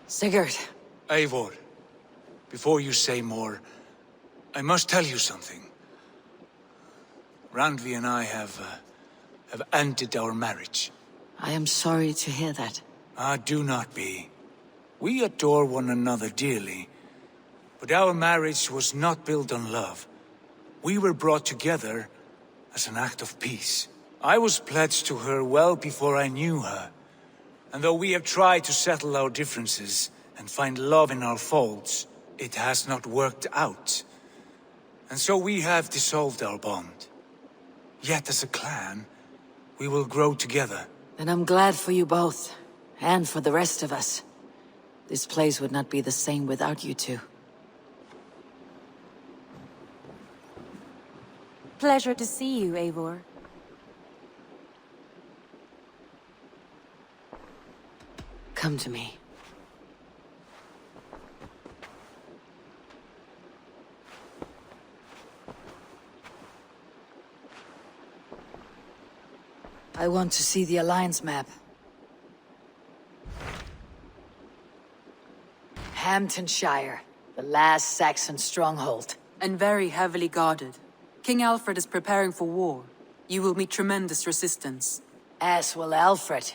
Sigurd. Eivor, before you say more, I must tell you something. Randvi and I have ended our marriage. I am sorry to hear that. Ah, do not be. We adore one another dearly, but our marriage was not built on love. We were brought together as an act of peace. I was pledged to her well before I knew her, and though we have tried to settle our differences and find love in our faults, it has not worked out. And so we have dissolved our bond. Yet as a clan, we will grow together. And I'm glad for you both, and for the rest of us. This place would not be the same without you two. Pleasure to see you, Eivor. Come to me. I want to see the Alliance map. Hamptonshire, the last Saxon stronghold. And very heavily guarded. King Alfred is preparing for war. You will meet tremendous resistance. As will Alfred.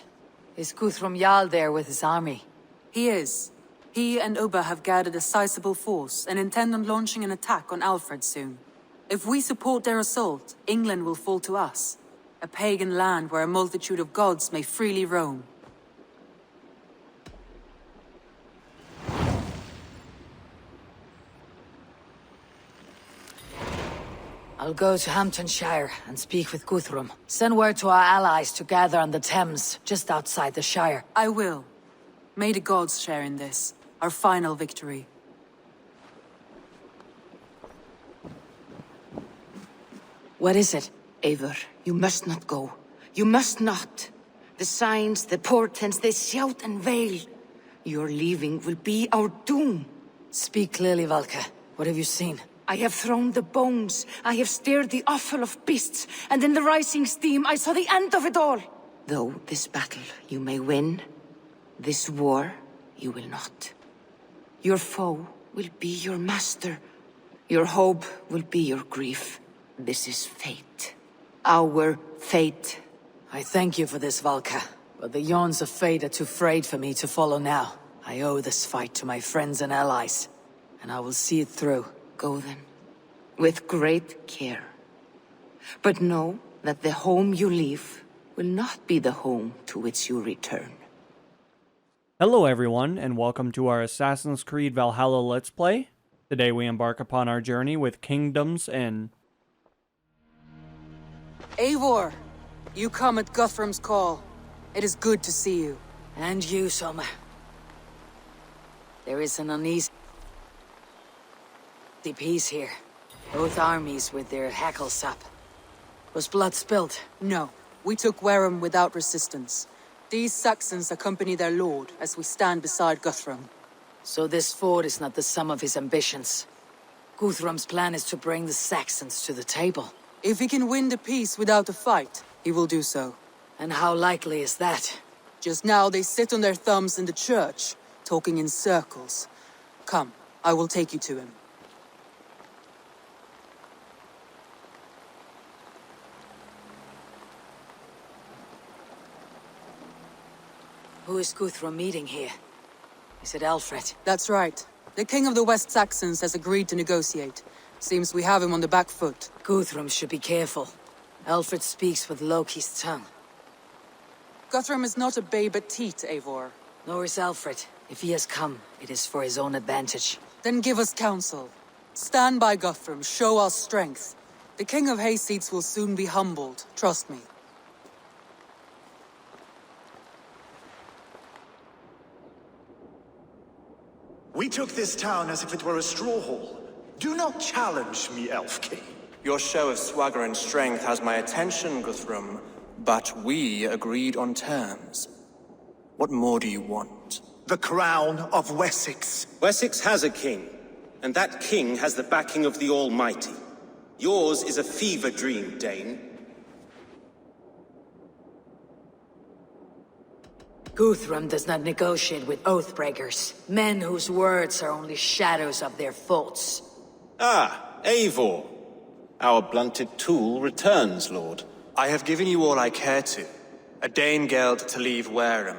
Is Guthrum Jarl there with his army? He is. He and Ubba have gathered a sizable force and intend on launching an attack on Alfred soon. If we support their assault, England will fall to us. A pagan land where a multitude of gods may freely roam. I'll go to Hamptonshire and speak with Guthrum. Send word to our allies to gather on the Thames, just outside the Shire. I will. May the gods share in this, our final victory. What is it? Eivor, you must not go. You must not. The signs, the portents, they shout and wail. Your leaving will be our doom. Speak clearly, Valka. What have you seen? I have thrown the bones. I have stirred the offal of beasts. And in the rising steam, I saw the end of it all. Though this battle you may win, this war you will not. Your foe will be your master. Your hope will be your grief. This is fate. Our fate. I thank you for this, Valka. But the yawns of fate are too frayed for me to follow now. I owe this fight to my friends and allies. And I will see it through. Go then. With great care. But know that the home you leave will not be the home to which you return. Hello everyone, and welcome to our Assassin's Creed Valhalla Let's Play. Today we embark upon our journey with Kingdom's End. Eivor! You come at Guthrum's call. It is good to see you. And you, Soma. There is an uneasy peace here. Both armies with their hackles up. Was blood spilled? No, we took Wareham without resistance. These Saxons accompany their lord as we stand beside Guthrum. So this fort is not the sum of his ambitions. Guthrum's plan is to bring the Saxons to the table. If he can win the peace without a fight, he will do so. And how likely is that? Just now they sit on their thumbs in the church, talking in circles. Come, I will take you to him. Who is Guthrum meeting here? Is it Alfred? That's right. The king of the West Saxons has agreed to negotiate. Seems we have him on the back foot. Guthrum should be careful. Alfred speaks with Loki's tongue. Guthrum is not a babe at teat, Eivor. Nor is Alfred. If he has come, it is for his own advantage. Then give us counsel. Stand by Guthrum, show our strength. The king of Hayseeds will soon be humbled, trust me. We took this town as if it were a straw hall. Do not challenge me, Elf King. Your show of swagger and strength has my attention, Guthrum, but we agreed on terms. What more do you want? The crown of Wessex. Wessex has a king, and that king has the backing of the Almighty. Yours is a fever dream, Dane. Guthrum does not negotiate with oathbreakers, men whose words are only shadows of their faults. Ah, Eivor. Our blunted tool returns, Lord. I have given you all I care to. A Danegeld to leave Wareham.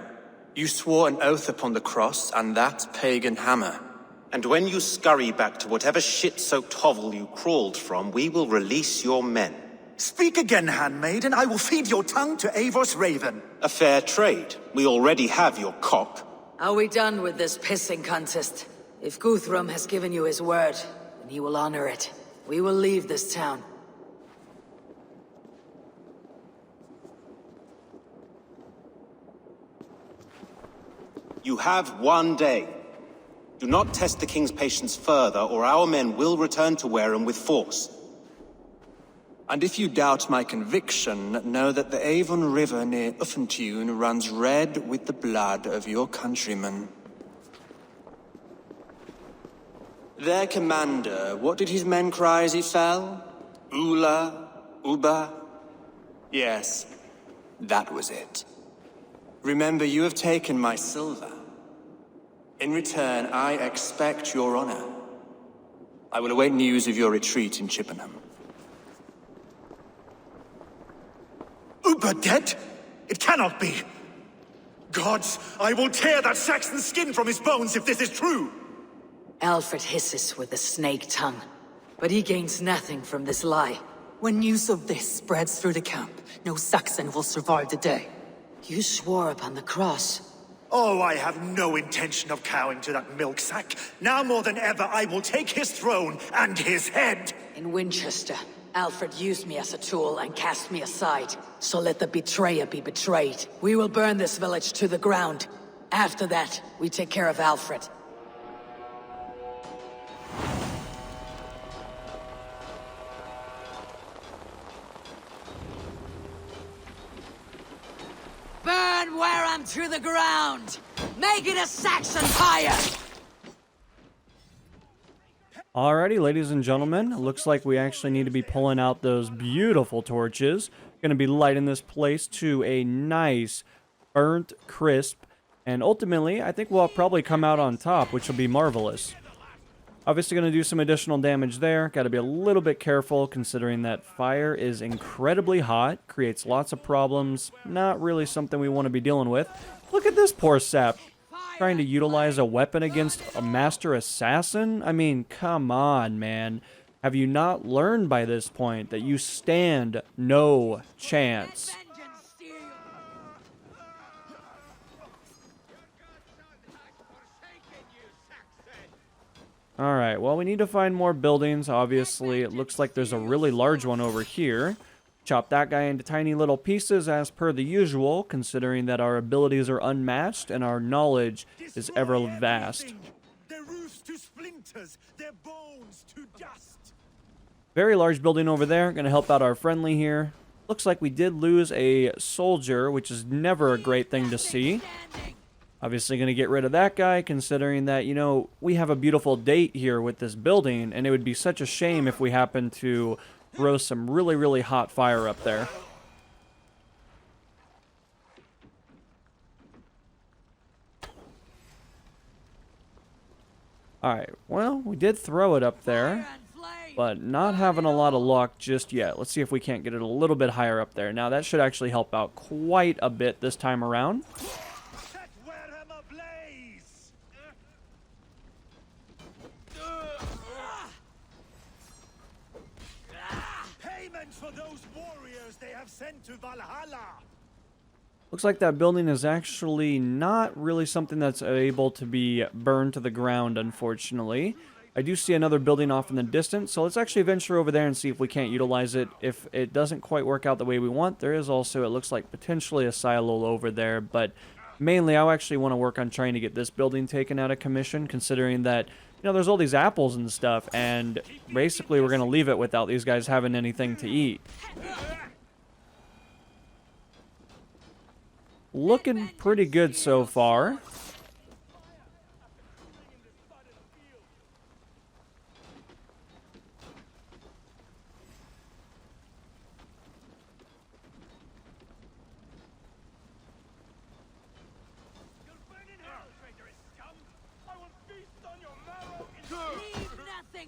You swore an oath upon the cross and that pagan hammer. And when you scurry back to whatever shit-soaked hovel you crawled from, we will release your men. Speak again, handmaid, and I will feed your tongue to Eivor's raven. A fair trade. We already have your cock. Are we done with this pissing contest? If Guthrum has given you his word, then he will honor it. We will leave this town. You have 1 day. Do not test the king's patience further, or our men will return to Wareham with force. And if you doubt my conviction, know that the Avon River near Uffentune runs red with the blood of your countrymen. Their commander, what did his men cry as he fell? Ula? Uba? Yes, that was it. Remember, you have taken my silver. In return, I expect your honor. I will await news of your retreat in Chippenham. Uber dead? It cannot be. Gods, I will tear that Saxon's skin from his bones if this is true. Alfred hisses with a snake tongue, but he gains nothing from this lie. When news of this spreads through the camp, no Saxon will survive the day. You swore upon the cross. Oh, I have no intention of cowing to that milk sack. Now more than ever, I will take his throne and his head. In Winchester, Alfred used me as a tool and cast me aside. So let the betrayer be betrayed. We will burn this village to the ground. After that, we take care of Alfred. Burn Wareham to the ground! Make it a Saxon fire! Alrighty, ladies and gentlemen, it looks like we actually need to be pulling out those beautiful torches. Gonna be lighting this place to a nice burnt crisp, and ultimately, I think we'll probably come out on top, which will be marvelous. Obviously gonna do some additional damage there. Gotta be a little bit careful considering that fire is incredibly hot, creates lots of problems, not really something we want to be dealing with. Look at this poor sap. Trying to utilize a weapon against a master assassin? I mean, come on, man. Have you not learned by this point that you stand no chance? Alright, well, we need to find more buildings, obviously. It looks like there's a really large one over here. Chop that guy into tiny little pieces as per the usual, considering that our abilities are unmatched and our knowledge is ever vast. Their roofs to splinters, their bones to dust. Very large building over there. Going to help out our friendly here. Looks like we did lose a soldier, which is never a great thing to see. Obviously going to get rid of that guy, considering that, you know, we have a beautiful date here with this building, and it would be such a shame if we happen to throw some really, really hot fire up there. Alright, well, we did throw it up there, but not having a lot of luck just yet. Let's see if we can't get it a little bit higher up there. Now, that should actually help out quite a bit this time around. For those warriors they have sent to Valhalla. Looks like that building is actually not really something that's able to be burned to the ground, unfortunately. I do see another building off in the distance, so let's actually venture over there and see if we can't utilize it. If it doesn't quite work out the way we want, there is also, it looks like, potentially a silo over there, but mainly I actually want to work on trying to get this building taken out of commission, considering that, you know, there's all these apples and stuff, and basically we're going to leave it without these guys having anything to eat. Looking pretty good so far.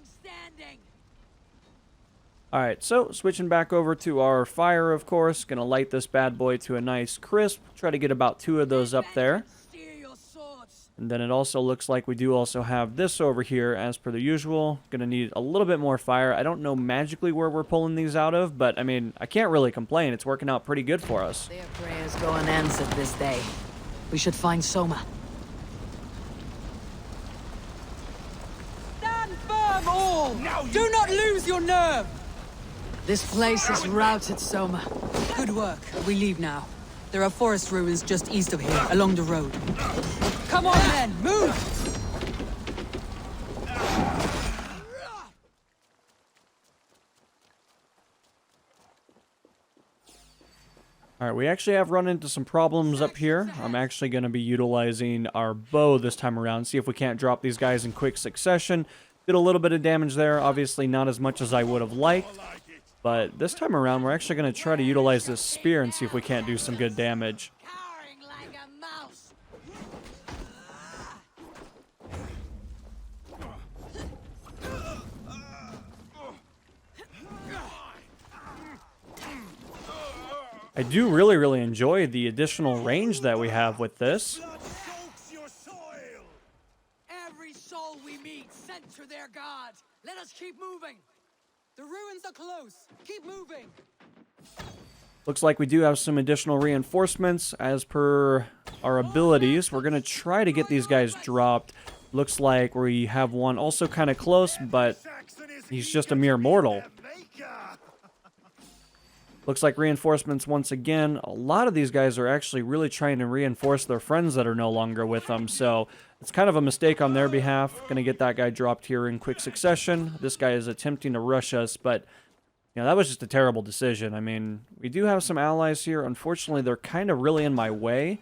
standing. Alright, so switching back over to our fire, of course. Gonna light this bad boy to a nice crisp. Try to get about 2 of those up there. And then it also looks like we do also have this over here, as per the usual. Gonna need a little bit more fire. I don't know magically where we're pulling these out of, but I mean, I can't really complain. It's working out pretty good for us. Their prayers go unanswered this day. We should find Soma. Stand firm, all! Do not lose your nerve! This place is routed, Soma. Good work. We leave now. There are forest ruins just east of here, along the road. Come on, men! Move! Alright, we actually have run into some problems up here. I'm actually going to be utilizing our bow this time around. See if we can't drop these guys in quick succession. Did a little bit of damage there. Obviously not as much as I would have liked. But this time around, we're actually going to try to utilize this spear and see if we can't do some good damage. Cowering like a mouse. I do really enjoy the additional range that we have with this. Every soul we meet sent to their god. Let us keep moving. The ruins are close. Keep moving. Looks like we do have some additional reinforcements as per our abilities. We're going to try to get these guys dropped. Looks like we have one also kind of close, but he's just a mere mortal. Looks like reinforcements once again. A lot of these guys are actually really trying to reinforce their friends that are no longer with them. So it's kind of a mistake on their behalf. Going to get that guy dropped here in quick succession. This guy is attempting to rush us, but you know, that was just a terrible decision. I mean, we do have some allies here. Unfortunately, they're kind of really in my way,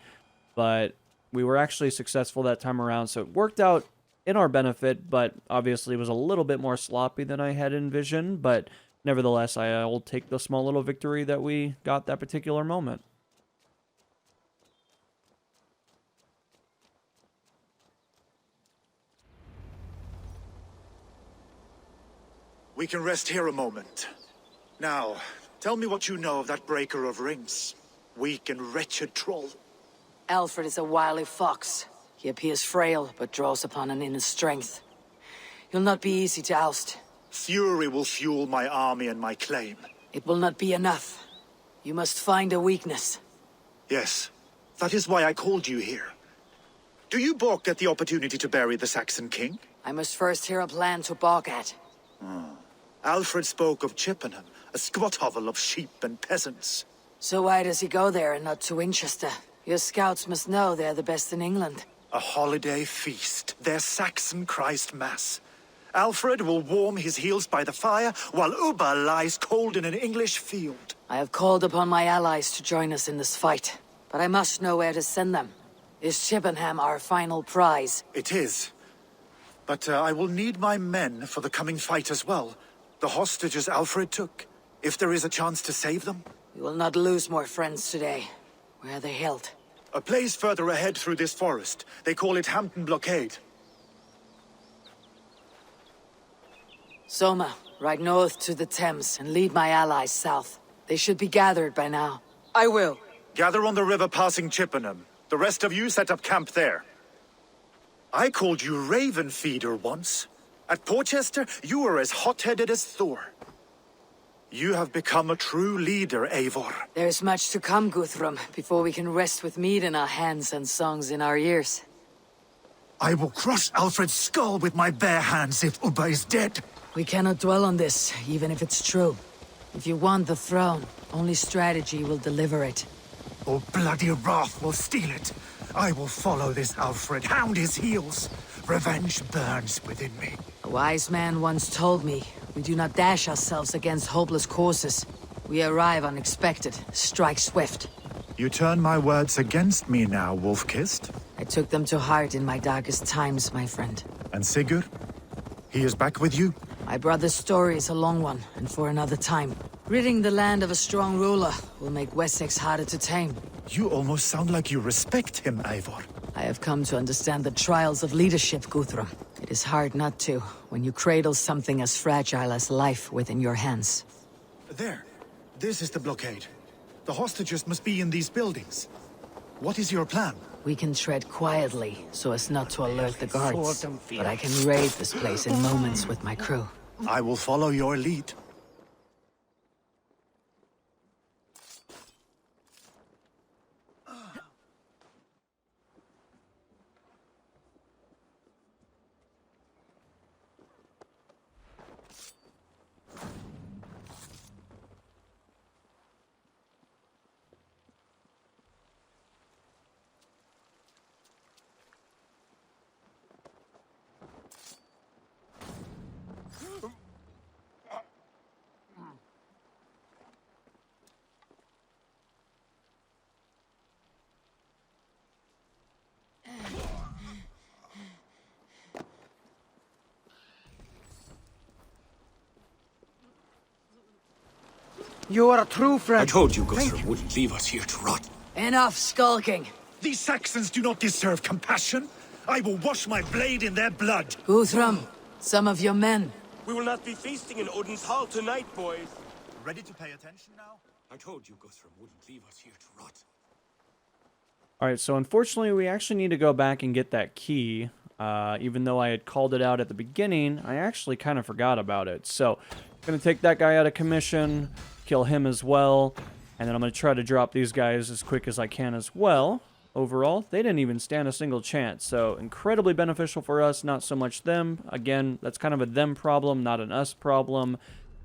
but we were actually successful that time around. So it worked out in our benefit, but obviously it was a little bit more sloppy than I had envisioned. But nevertheless, I will take the small little victory that we got that particular moment. We can rest here a moment. Now, tell me what you know of that breaker of rings. Weak and wretched troll. Alfred is a wily fox. He appears frail, but draws upon an inner strength. He'll not be easy to oust. Fury will fuel my army and my claim. It will not be enough. You must find a weakness. Yes, that is why I called you here. Do you balk at the opportunity to bury the Saxon king? I must first hear a plan to balk at. Alfred spoke of Chippenham, a squat hovel of sheep and peasants. So why does he go there and not to Winchester? Your scouts must know they're the best in England. A holiday feast, their Saxon Christ Mass. Alfred will warm his heels by the fire, while Ubba lies cold in an English field. I have called upon my allies to join us in this fight, but I must know where to send them. Is Chippenham our final prize? It is. But I will need my men for the coming fight as well. The hostages Alfred took. If there is a chance to save them. We will not lose more friends today. Where are they held? A place further ahead through this forest. They call it Hampton Blockade. Soma, ride north to the Thames and lead my allies south. They should be gathered by now. I will. Gather on the river passing Chippenham. The rest of you set up camp there. I called you Raven Feeder once. At Porchester, you were as hot-headed as Thor. You have become a true leader, Eivor. There is much to come, Guthrum, before we can rest with mead in our hands and songs in our ears. I will crush Alfred's skull with my bare hands if Ubba is dead. We cannot dwell on this, even if it's true. If you want the throne, only strategy will deliver it. Or bloody wrath will steal it. I will follow this Alfred, hound his heels. Revenge burns within me. A wise man once told me, we do not dash ourselves against hopeless courses. We arrive unexpected, strike swift. You turn my words against me now, Wolf-Kissed. I took them to heart in my darkest times, my friend. And Sigurd? He is back with you? My brother's story is a long one, and for another time. Ridding the land of a strong ruler will make Wessex harder to tame. You almost sound like you respect him, Eivor. I have come to understand the trials of leadership, Guthrum. It It's hard not to, when you cradle something as fragile as life within your hands. There. This is the blockade. The hostages must be in these buildings. What is your plan? We can tread quietly, so as not to alert the guards. But I can raid this place in moments with my crew. I will follow your lead. You are a true friend. I told you Guthrum wouldn't leave us here to rot. Enough skulking! These Saxons do not deserve compassion. I will wash my blade in their blood. Guthrum, some of your men. We will not be feasting in Odin's hall tonight, boys. Ready to pay attention now? I told you Guthrum wouldn't leave us here to rot. Alright, so unfortunately we actually need to go back and get that key. Even though I had called it out at the beginning, I actually kind of forgot about it. So, I'm going to take that guy out of commission, kill him as well, and then I'm going to try to drop these guys as quick as I can as well. Overall, they didn't even stand a single chance, so incredibly beneficial for us, not so much them. Again, that's kind of a them problem, not an us problem.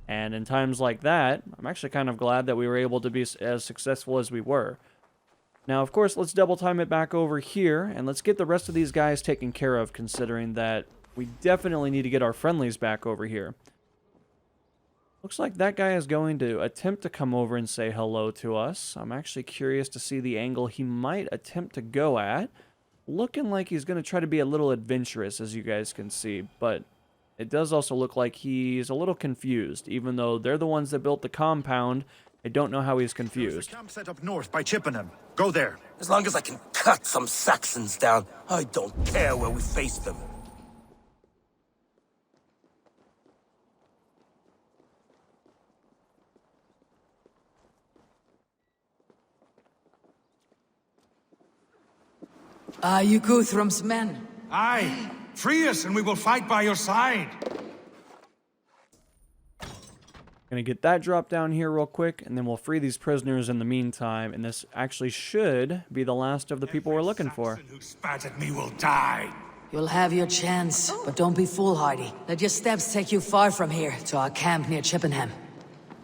And in times like that, I'm actually kind of glad that we were able to be as successful as we were. Now, of course, let's double time it back over here, and let's get the rest of these guys taken care of, considering that we definitely need to get our friendlies back over here. Looks like that guy is going to attempt to come over and say hello to us. I'm actually curious to see the angle he might attempt to go at. Looking like he's going to try to be a little adventurous, as you guys can see, but it does also look like he's a little confused, even though they're the ones that built the compound. I don't know how he's confused. There's a camp set up north by Chippenham. Go there. As long as I can cut some Saxons down, I don't care where we face them. Are you Guthrum's men? Aye, free us and we will fight by your side. Gonna get that drop down here real quick, and then we'll free these prisoners in the meantime, and this actually should be the last of the people we're looking for. Saxon who spat at me will die. You'll have your chance, but don't be foolhardy. Let your steps take you far from here, to our camp near Chippenham.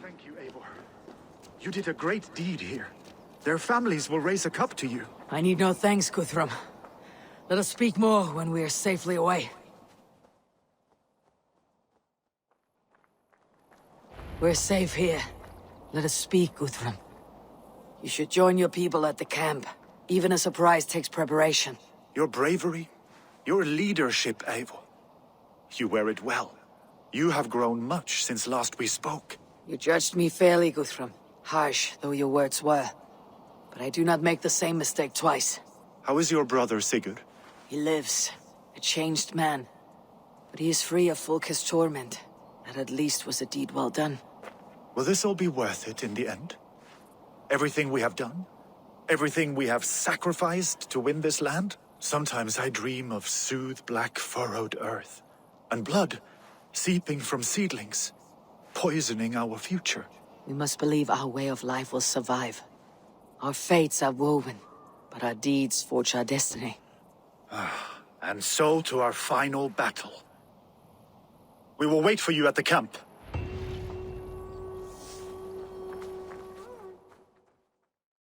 Thank you, Eivor. You did a great deed here. Their families will raise a cup to you. I need no thanks, Guthrum. Let us speak more when we are safely away. We're safe here. Let us speak, Guthrum. You should join your people at the camp. Even a surprise takes preparation. Your bravery, your leadership, Eivor. You wear it well. You have grown much since last we spoke. You judged me fairly, Guthrum. Harsh though your words were. But I do not make the same mistake twice. How is your brother, Sigurd? He lives, a changed man. But he is free of Fulke's torment. That at least was a deed well done. Will this all be worth it in the end? Everything we have done? Everything we have sacrificed to win this land? Sometimes I dream of soothed black furrowed earth. And blood seeping from seedlings, poisoning our future. We must believe our way of life will survive. Our fates are woven, but our deeds forge our destiny. And so to our final battle. We will wait for you at the camp.